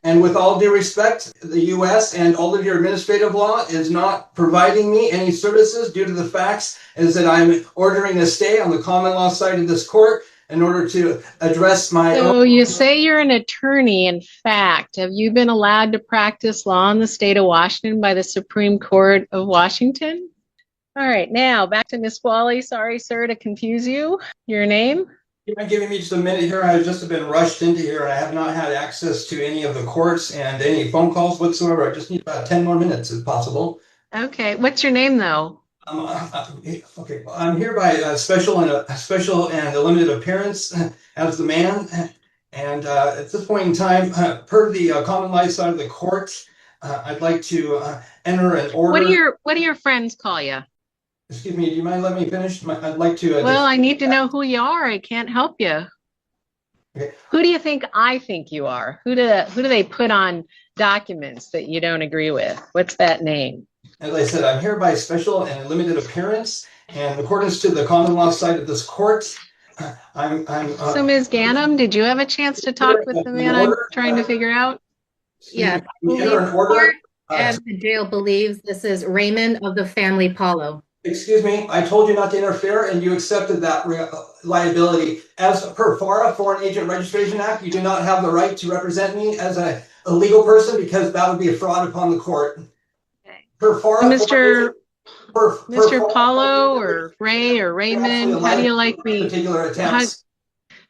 And with all due respect, the U.S. and all of your administrative law is not providing me any services due to the facts is that I'm ordering a stay on the common law side of this court in order to address my own. So you say you're an attorney. In fact, have you been allowed to practice law in the state of Washington by the Supreme Court of Washington? All right, now back to Ms. Wally. Sorry, sir, to confuse you. Your name? You mind giving me just a minute here? I've just been rushed into here and I have not had access to any of the courts and any phone calls whatsoever. I just need about 10 more minutes if possible. Okay, what's your name though? Okay, I'm here by a special and a limited appearance as the man. And at this point in time, per the common law side of the court, I'd like to enter an order. What do your friends call you? Excuse me, do you mind letting me finish? I'd like to. Well, I need to know who you are. I can't help you. Okay. Who do you think I think you are? Who do they put on documents that you don't agree with? What's that name? As I said, I'm here by special and limited appearance, and in accordance to the common law side of this court, So, Ms. Gannam, did you have a chance to talk with the man I'm trying to figure out? Yes, the court and the jail believes this is Raymond of the family Paulo. Excuse me, I told you not to interfere, and you accepted that liability. As per FARA, Foreign Agent Registration Act, you do not have the right to represent me as a legal person because that would be a fraud upon the court. Okay. Per FARA, Mr. Paulo or Ray or Raymond, how do you like me?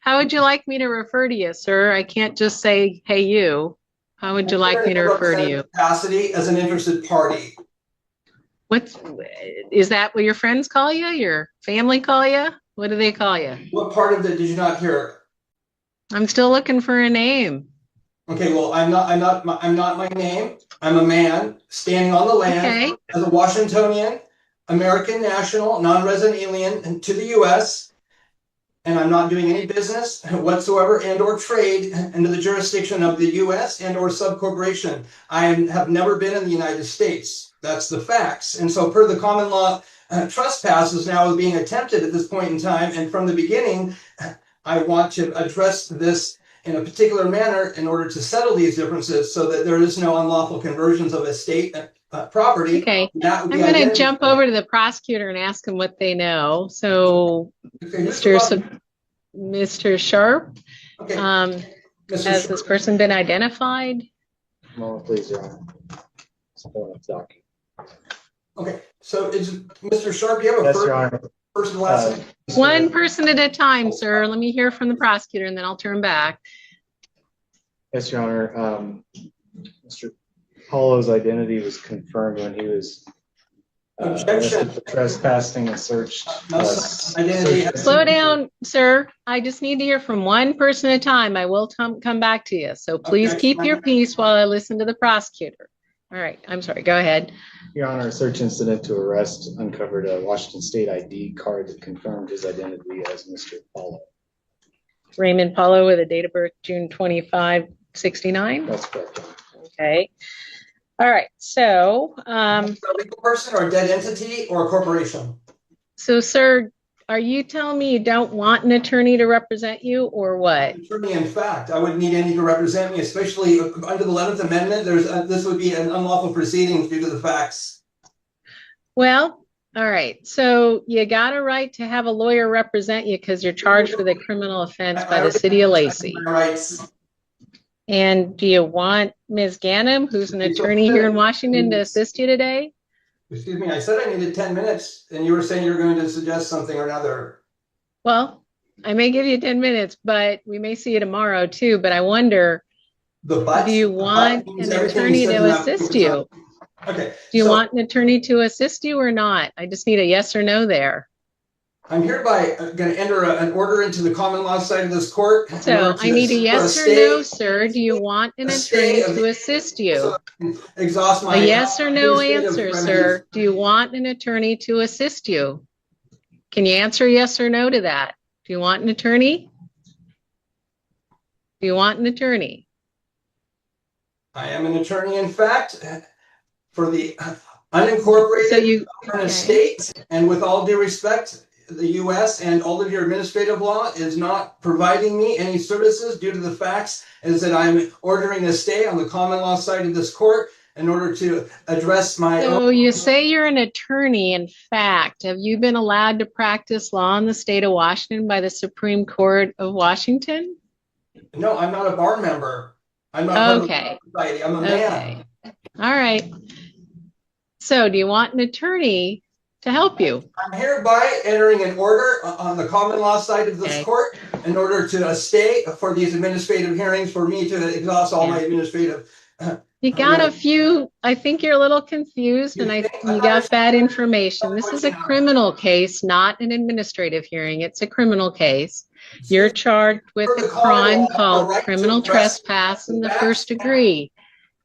How would you like me to refer to you, sir? I can't just say, hey, you. How would you like me to refer to you? Capacity as an interested party. Is that what your friends call you? Your family call you? What do they call you? What part of it did you not hear? I'm still looking for a name. Okay, well, I'm not my name. I'm a man standing on the land as a Washingtonian, American national, non-resident alien to the U.S., and I'm not doing any business whatsoever and or trade into the jurisdiction of the U.S. and or subcorporation. I have never been in the United States. That's the facts. And so per the common law, trespass is now being attempted at this point in time. And from the beginning, I want to address this in a particular manner in order to settle these differences so that there is no unlawful conversions of estate property. Okay, I'm going to jump over to the prosecutor and ask them what they know. So, okay, Mr. Sharp, okay. Has this person been identified? Moment, please, Your Honor. Okay, so is Mr. Sharp, do you have a first and last name? One person at a time, sir. Let me hear from the prosecutor and then I'll turn back. Yes, Your Honor. Mr. Paulo's identity was confirmed when he was trespassing and searched. Slow down, sir. I just need to hear from one person at a time. I will come back to you. So please keep your peace while I listen to the prosecutor. All right, I'm sorry, go ahead. Your Honor, a search incident to arrest uncovered a Washington State ID card that confirmed his identity as Mr. Paulo. Raymond Paulo with a date of birth, June 25, 69? That's correct. Okay. All right, so. A legal person or a dead entity or a corporation? So, sir, are you telling me you don't want an attorney to represent you or what? Attorney, in fact, I wouldn't need any to represent me, especially under the 11th Amendment. This would be an unlawful proceedings due to the facts. Well, all right. So you got a right to have a lawyer represent you because you're charged with a criminal offense by the city of Lacey. Rights. And do you want Ms. Gannam, who's an attorney here in Washington, to assist you today? Excuse me, I said I needed 10 minutes, and you were saying you were going to suggest something or another. Well, I may give you 10 minutes, but we may see you tomorrow too. But I wonder, do you want an attorney to assist you? Okay. Do you want an attorney to assist you or not? I just need a yes or no there. I'm hereby going to enter an order into the common law side of this court. So I need a yes or no, sir. Do you want an attorney to assist you? Exhaust my. A yes or no answer, sir. Do you want an attorney to assist you? Can you answer yes or no to that? Do you want an attorney? Do you want an attorney? I am an attorney, in fact, for the unincorporated estate, and with all due respect, the US and all of your administrative law is not providing me any services due to the facts is that I'm ordering a stay on the common law side of this court in order to address my own. So you say you're an attorney. In fact, have you been allowed to practice law in the state of Washington by the Supreme Court of Washington? No, I'm not a bar member. I'm not part of Okay. the society. I'm a man. All right. So do you want an attorney to help you? I'm hereby entering an order on the common law side of this court in order to stay for these administrative hearings for me to exhaust all my administrative. You got a few, I think you're a little confused and you got bad information. This is a criminal case, not an administrative hearing. It's a criminal case. You're charged with a crime called criminal trespass in the first degree.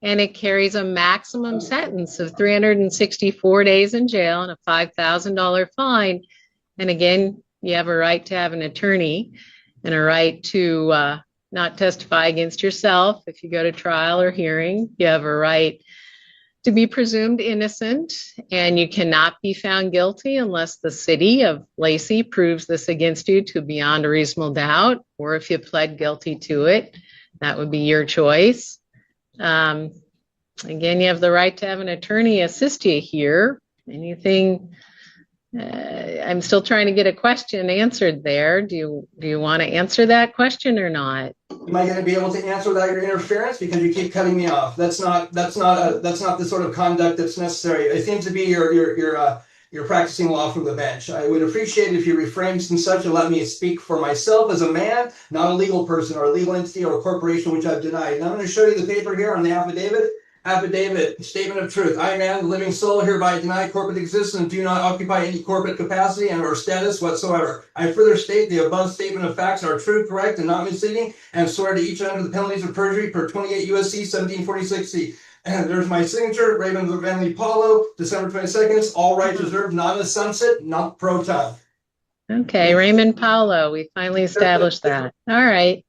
And it carries a maximum sentence of 364 days in jail and a $5,000 fine. And again, you have a right to have an attorney and a right to not testify against yourself if you go to trial or hearing. You have a right to be presumed innocent, and you cannot be found guilty unless the city of Lacey proves this against you to beyond a reasonable doubt, or if you pled guilty to it, that would be your choice. Again, you have the right to have an attorney assist you here. Anything? I'm still trying to get a question answered there. Do you want to answer that question or not? Am I going to be able to answer without your interference? Because you keep cutting me off. That's not the sort of conduct that's necessary. It seems to be your practicing law from the bench. I would appreciate it if you refrained from such and let me speak for myself as a man, not a legal person or a legal entity or a corporation, which I've denied. And I'm going to show you the paper here on the affidavit. Affidavit, statement of truth. I, man, the living soul, hereby deny corporate existence and do not occupy any corporate capacity and or status whatsoever. I further state the above statement of facts are true, correct, and not misleading, and swear to each under the penalties of perjury per 28 USC 1746C. And there's my signature, Raymond Van Paulo, December 22nd. All rights reserved, not a sunset, not pro time. Okay, Raymond Paulo, we finally established that. All right,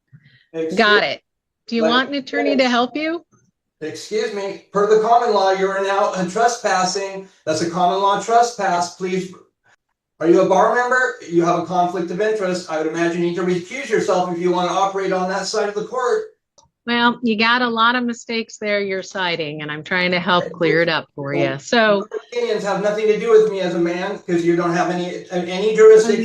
got it. Do you want an attorney to help you? Excuse me, per the common law, you are now trespassing. That's a common law trespass. Please, are you a bar member? You have a conflict of interest. I would imagine you need to recuse yourself if you want to operate on that side of the court. Well, you got a lot of mistakes there you're citing, and I'm trying to help clear it up for you. So opinions have nothing to do with me as a man because you don't have any jurisdiction.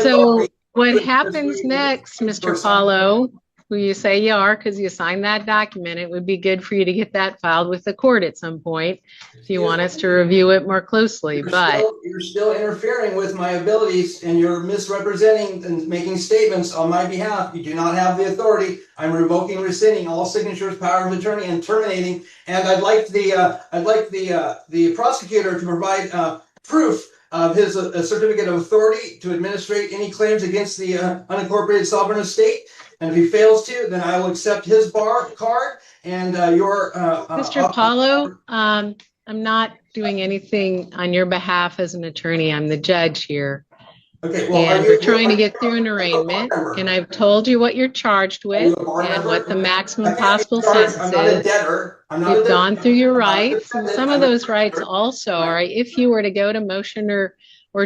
So what happens next, Mr. Paulo? Who you say you are because you signed that document. It would be good for you to get that filed with the court at some point if you want us to review it more closely. You're still interfering with my abilities and you're misrepresenting and making statements on my behalf. You do not have the authority. I'm revoking, rescinding all signatures, power of attorney, and terminating. And I'd like the prosecutor to provide proof of his certificate of authority to administrate any claims against the unincorporated sovereign estate. And if he fails to, then I will accept his bar card and your. Mr. Paulo, I'm not doing anything on your behalf as an attorney. I'm the judge here. Okay, well, and we're trying to get through an arraignment, and I've told you what you're charged with and what the maximum possible sentence is. I'm not a debtor. You've gone through your rights, and some of those rights also are if you were to go to motion or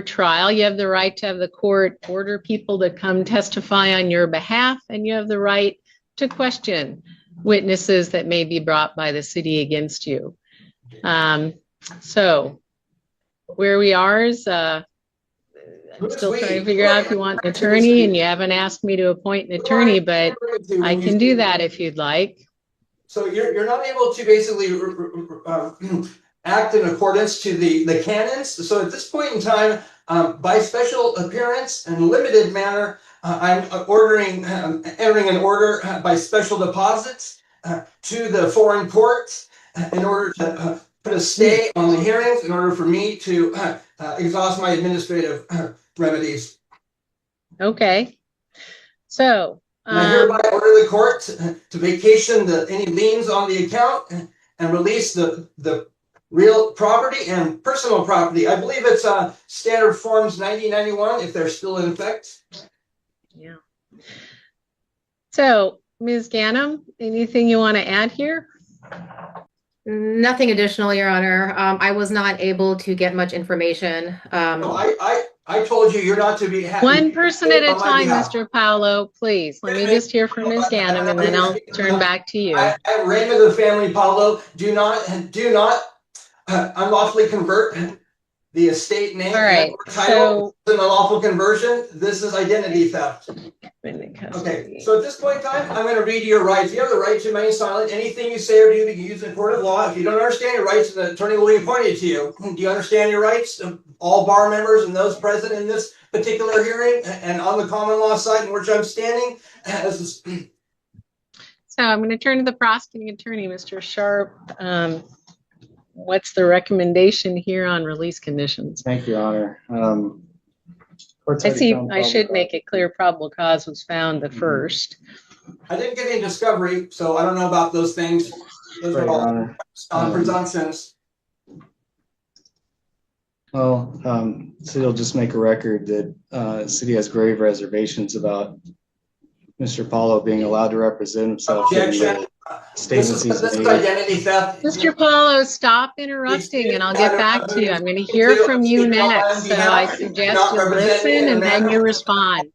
trial, you have the right to have the court order people to come testify on your behalf, and you have the right to question witnesses that may be brought by the city against you. So where we are is I'm still trying to figure out if you want an attorney, and you haven't asked me to appoint an attorney, but I can do that if you'd like. So you're not able to basically act in accordance to the canons. So at this point in time, by special appearance and limited manner, I'm entering an order by special deposits to the foreign courts in order to put a stay on the hearings in order for me to exhaust my administrative remedies. Okay. So I hereby order the court to vacation any liens on the account and release the real property and personal property. I believe it's standard forms 1991 if they're still in effect. Yeah. So Ms. Ganem, anything you want to add here? Nothing additional, Your Honor. I was not able to get much information. No, I told you you're not to be. One person at a time, Mr. Paolo, please. Let me just hear from Ms. Ganem, and then I'll turn back to you. I Raymond of the family Paolo, do not unlawfully convert the estate name. All right, title. An unlawful conversion. This is identity theft. Okay, so at this point in time, I'm going to read your rights. You have the right to remain silent. Anything you say or do that you use in court of law. If you don't understand your rights, the attorney will be appointed to you. Do you understand your rights? All bar members and those present in this particular hearing and on the common law side in which I'm standing. So I'm going to turn to the prosecuting attorney, Mr. Sharp. What's the recommendation here on release conditions? Thank you, Your Honor. I should make it clear probable cause was found the first. I didn't get any discovery, so I don't know about those things. Those are all on presumptions. Well, city will just make a record that city has grave reservations about Mr. Paolo being allowed to represent himself. Objection. This is identity theft. Mr. Paolo, stop interrupting and I'll get back to you. I'm going to hear from you next. So I suggest you listen and then you respond.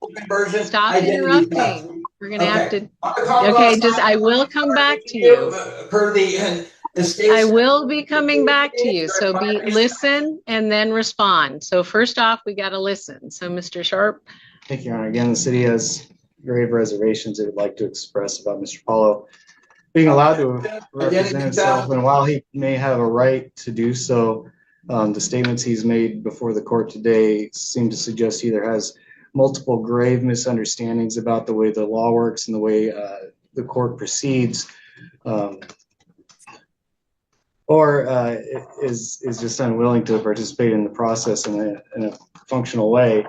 Stop interrupting. We're going to have to. Okay, I will come back to you. I will be coming back to you. So listen and then respond. So first off, we got to listen. So Mr. Sharp. Thank you, Your Honor. Again, the city has grave reservations it would like to express about Mr. Paolo being allowed to represent himself, and while he may have a right to do so, the statements he's made before the court today seem to suggest he either has multiple grave misunderstandings about the way the law works and the way the court proceeds, or is just unwilling to participate in the process in a functional way.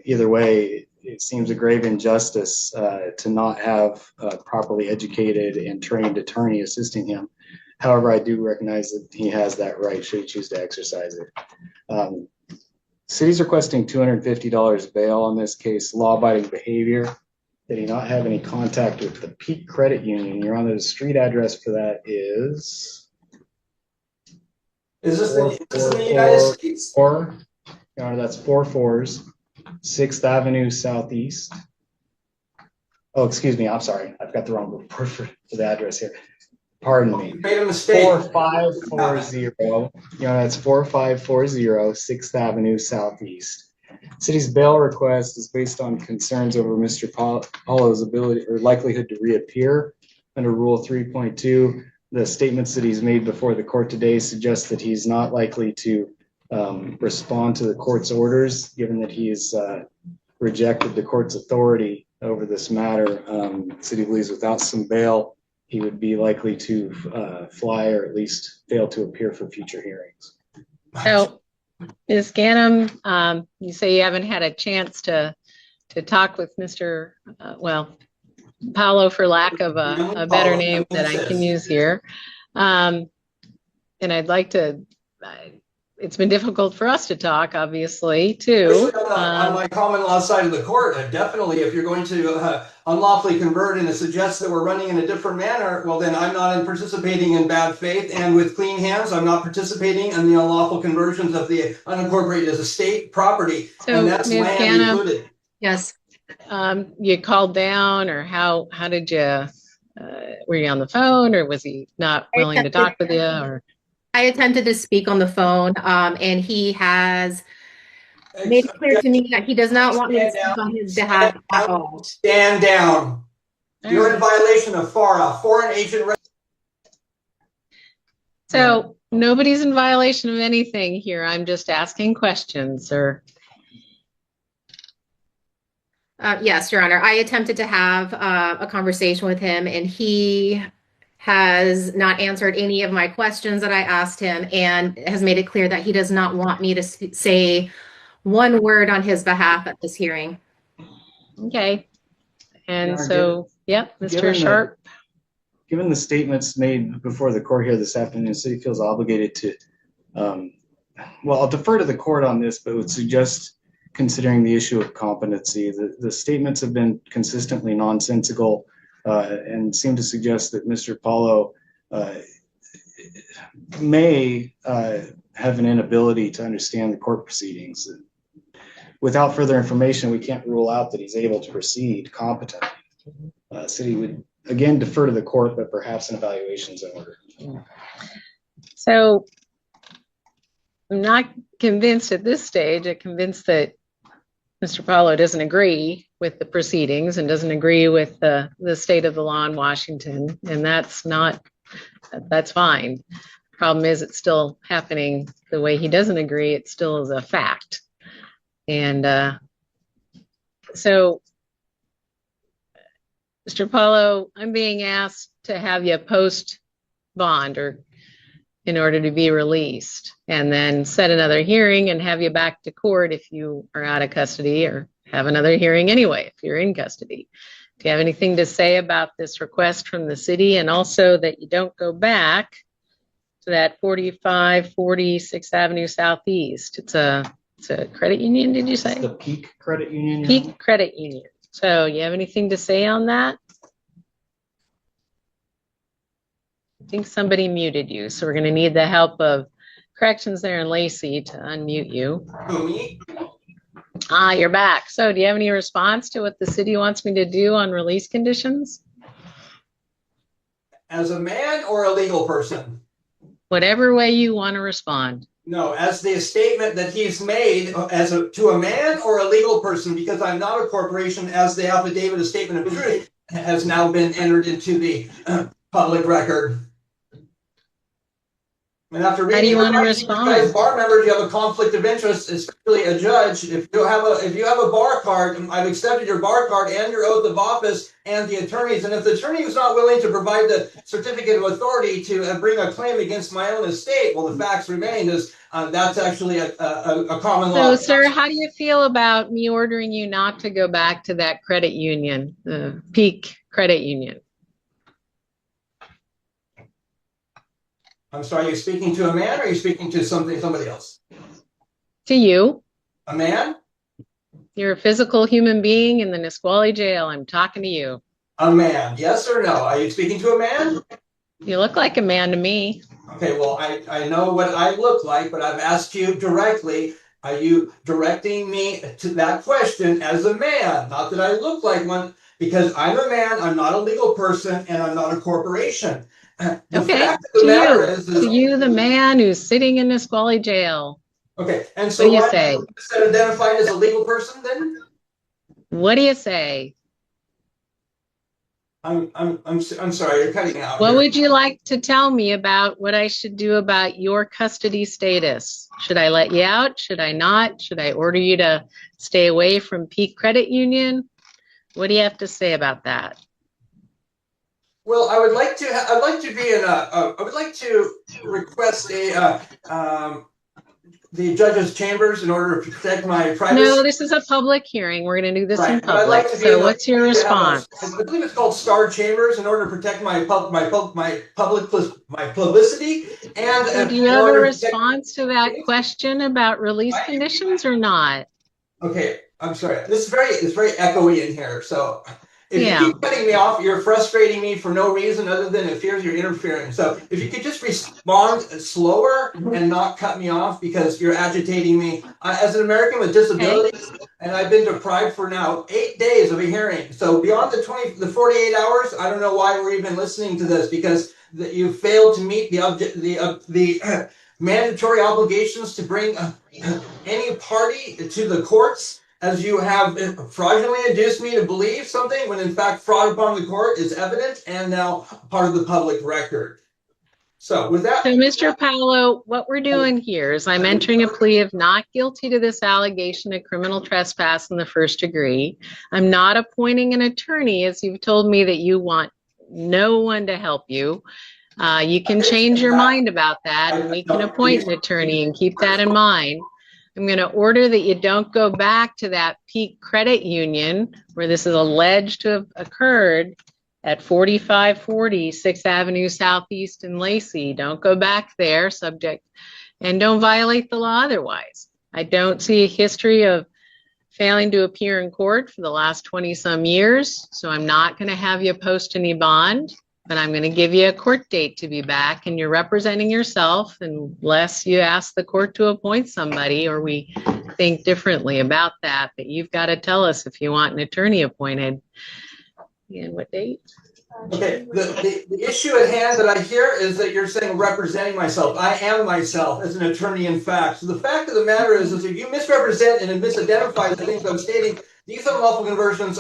Either way, it seems a grave injustice to not have a properly educated and trained attorney assisting him. However, I do recognize that he has that right should he choose to exercise it. City's requesting $250 bail on this case, law-abiding behavior. Did he not have any contact with the Peak Credit Union? Your Honor, the street address for that is... Is this in the United States? Your Honor, that's 4-4s. 6th Avenue Southeast. Oh, excuse me. I'm sorry. I've got the wrong report for the address here. Pardon me. You made a mistake. 4540. That's 4540 6th Avenue Southeast. City's bail request is based on concerns over Mr. Paolo's ability or likelihood to reappear under Rule 3.2. The statements that he's made before the court today suggest that he's not likely to respond to the court's orders, given that he has rejected the court's authority over this matter. City believes without some bail, he would be likely to fly or at least fail to appear for future hearings. So, Ms. Ganem, you say you haven't had a chance to talk with Mr. Paolo, for lack of a better name that I can use here. And I'd like to... it's been difficult for us to talk, obviously, too. On my common law side of the court, definitely, if you're going to unlawfully convert and it suggests that we're running in a different manner, well, then I'm not participating in bad faith and with clean hands. I'm not participating in the unlawful conversions of the unincorporated as estate property, so, and that's Ms. land Ganem, included. Yes. You called down, or how did you? Were you on the phone, or was he not willing to talk with you, or? I attempted to speak on the phone, and he has made it clear to me that he does not want me to speak on his behalf at all. Stand down. You're in violation of FARA, Foreign Agent. So nobody's in violation of anything here. I'm just asking questions, sir. Yes, Your Honor. I attempted to have a conversation with him, and he has not answered any of my questions that I asked him, and has made it clear that he does not want me to say one word on his behalf at this hearing. Okay. And so, yep, Mr. Sharp. Given the statements made before the court here this afternoon, the city feels obligated to, well, I'll defer to the court on this, but would suggest considering the issue of competency. The statements have been consistently nonsensical, and seem to suggest that Mr. Paolo may have an inability to understand the court proceedings. without further information, we can't rule out that he's able to proceed competently. City would again defer to the court, but perhaps an evaluation is in order. So I'm not convinced at this stage. I'm convinced that Mr. Paulo doesn't agree with the proceedings and doesn't agree with the state of the law in Washington, and that's fine. Problem is, it's still happening the way he doesn't agree. It still is a fact. And so, Mr. Paulo, I'm being asked to have you post bond or in order to be released, and then set another hearing and have you back to court if you are out of custody, or have another hearing anyway if you're in custody. Do you have anything to say about this request from the city, and also that you don't go back to that 4540 6th Avenue Southeast? It's a credit union, did you say? It's the Peak Credit Union. Peak Credit Union. So you have anything to say on that? I think somebody muted you, so we're going to need the help of corrections there in Lacey to unmute you. Me? Ah, you're back. So do you have any response to what the city wants me to do on release conditions? As a man or a legal person? Whatever way you want to respond. No, as the statement that he's made to a man or a legal person, because I'm not a corporation, as the affidavit, a statement of truth, has now been entered into the public record. And after reading, how do you want to respond? respond? Bar members, you have a conflict of interest, especially a judge. If you have a bar card, I've accepted your bar card and your oath of office and the attorneys. And if the attorney is not willing to provide the certificate of authority to bring a claim against my own estate, well, the facts remain is that's actually a common law. So, sir, how do you feel about me ordering you not to go back to that credit union, the Peak Credit Union? I'm sorry, are you speaking to a man or are you speaking to somebody else? To you. A man? You're a physical human being in the Nisqually jail. I'm talking to you. A man, yes or no? Are you speaking to a man? You look like a man to me. Okay, well, I know what I look like, but I've asked you directly. Are you directing me to that question as a man? Not that I look like one, because I'm a man, I'm not a legal person, and I'm not a corporation. Okay, to you, the man who's sitting in Nisqually jail. Okay, and so what do you say? Is identified as a legal person then? What do you say? I'm sorry, you're cutting out. What would you like to tell me about what I should do about your custody status? Should I let you out? Should I not? Should I order you to stay away from Peak Credit Union? What do you have to say about that? Well, I would like to request the judge's chambers in order to protect my privacy. No, this is a public hearing. We're going to do this in public. Like so what's your response? I believe it's called Star Chambers in order to protect my publicity. And so do you have a response to that question about release conditions or not? Okay, I'm sorry. It's very echoey in here. So if you keep cutting me off, you're frustrating me for no reason other than it fears you're interfering. So if you could just respond slower and not cut me off because you're agitating me. As an American with disabilities, and I've been deprived for now 8 days of a hearing. So beyond the 48 hours, I don't know why we're even listening to this, because you failed to meet the mandatory obligations to bring any party to the courts, as you have fraudulently induced me to believe something when in fact fraud upon the court is evident and now part of the public record. So with that. So Mr. Paulo, what we're doing here is I'm entering a plea of not guilty to this allegation of criminal trespass in the first degree. I'm not appointing an attorney, as you've told me that you want no one to help you. You can change your mind about that, and we can appoint an attorney, and keep that in mind. I'm going to order that you don't go back to that Peak Credit Union where this is alleged to have occurred at 4540 6th Avenue Southeast in Lacey. Don't go back there, and don't violate the law otherwise. I don't see a history of failing to appear in court for the last 20-some years, so I'm not going to have you post any bond. But I'm going to give you a court date to be back, and you're representing yourself unless you ask the court to appoint somebody or we think differently about that, but you've got to tell us if you want an attorney appointed. And what date? Okay, the issue at hand that I hear is that you're saying representing myself. I am myself as an attorney in fact. So the fact of the matter is if you misrepresent and misidentify the things I'm stating, these unlawful conversions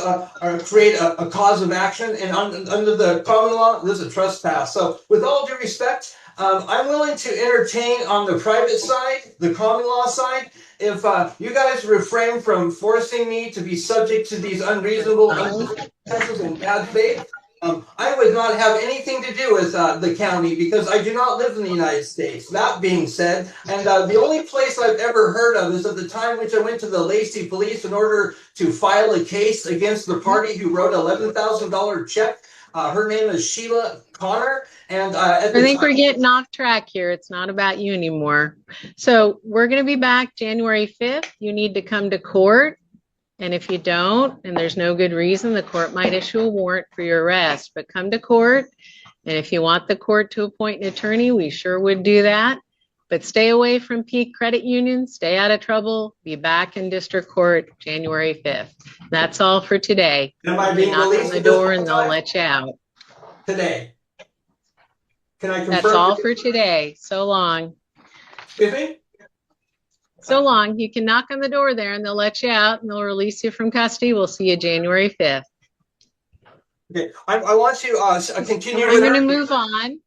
create a cause of action, and under the common law, this is a trespass. So with all due respect, I'm willing to entertain on the private side, the common law side, if you guys refrain from forcing me to be subject to these unreasonable circumstances in bad faith. I would not have anything to do with the county because I do not live in the United States. That being said, and the only place I've ever heard of is at the time which I went to the Lacey police in order to file a case against the party who wrote an $11,000 check. Her name is Sheila Connor. And I think we're getting off track here. It's not about you anymore. So we're going to be back January 5th. You need to come to court. And if you don't, and there's no good reason, the court might issue a warrant for your arrest, but come to court. And if you want the court to appoint an attorney, we sure would do that. But stay away from Peak Credit Union, stay out of trouble, be back in district court January 5th. That's all for today. Am I being knock released on the door and they'll let you out. Today. Can I confirm? That's all for today. So long. Excuse me? So long. You can knock on the door there and they'll let you out and they'll release you from custody. We'll see you January 5th. Okay, I want to continue. I'm going to move on.